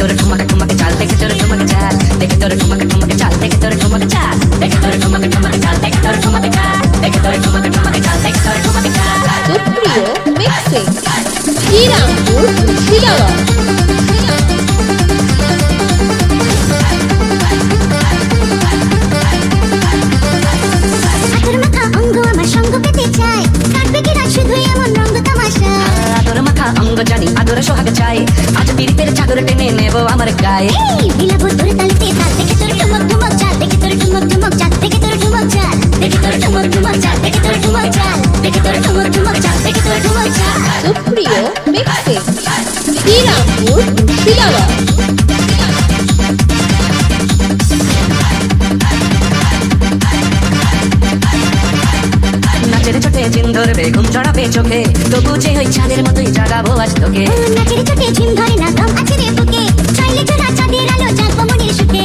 তোর ঠুমক ঠুমক চাল, দেখে তোর ঠুমক চাল, দেখে তোর ঠুমক ঠুমক চাল, দেখে তোর ঠুমক চাল, দেখে তোর ঠুমক ঠুমক চাল, দেখে তোর ঠুমক চাল, দেখে তোর ঠুমক ঠুমক চাল, দেখে তোর ঠুমক চাল। সুপ্রিয় মিক্সিং শ্রীরামপুর মুর্শিদাবাদ। আতর মাখা অঙ্গ আমার সঙ্গ পেতে চায়, কাটবে কি রাত শুধুই এমন রঙ্গ তামাশা। আদর মাখা অঙ্গ জানি আদর সোহাগ চাই, আজ পীড়িতের চাদর টেনে নেব আমার গায়ে। এই বিলাবো তোর তালতে তাল, দেখে তোর ঠুমক ঠুমক চাল, দেখে তোর ঠুমক ঠুমক চাল, দেখে তোর ঠুমক চাল, দেখে তোর ঠুমক ঠুমক চাল, দেখে তোর ঠুমক চাল, দেখে তোর ঠুমক ঠুমক চাল, দেখে তোর ঠুমক চাল। সুপ্রিয় মিক্সিং শ্রীরামপুর মুর্শিদাবাদ। নাচের ছোটে চিন ধরবে ঘুম চড়াবে চোখে, তবু যে ওই চাঁদের মতোই জাগাবো আজ তোকে। নাচের ছোটে ঝিম ধরে না দম আছে রে বুকে, চাইলে তোরা চাঁদের আলো জাগবো মনের সুখে।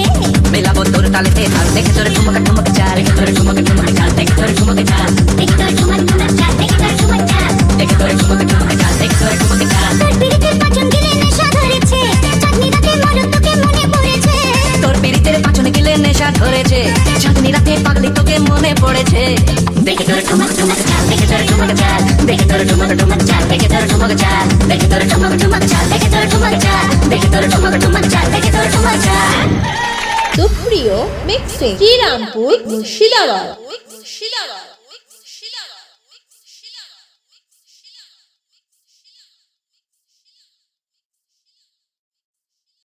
মেলাবো তোর তালেতে তাল, দেখে তোর ঠুমক ঠুমক চাল, দেখে তোর ঠুমক ঠুমক চাল, দেখে তোর ঠুমক চাল, দেখে তোর ঠুমক ঠুমক চাল, দেখে তোর ঠুমক চাল, দেখে তোর ঠুমক ঠুমক চাল, দেখে তোর ঠুমক চাল। তোর পিড়িতের পাচন গিলে নেশা ধরেছে, চাঁদনি রাতে মরদ তোকে মনে পড়েছে। তোর পীড়িতের পাছনে গিলে নেশা ধরেছে, চাঁদনি রাতে পাগলি তোকে মনে পড়েছে। দেখে তোর ঠুমক ঠুমক চাল, দেখে তোর ঠুমক চাল, দেখে তোর ঠুমক ঠুমক চাল, দেখে তোর ঠুমক চাল, দেখে তোর ঠুমক ঠুমক চাল, দেখে তোর ঠুমক চাল, দেখে তোর ঠুমক ঠুমক চাল, দেখে তোর ঠুমক চাল। সুপ্রিয় মিক্সিং শ্রীরামপুর মুর্শিদাবাদ।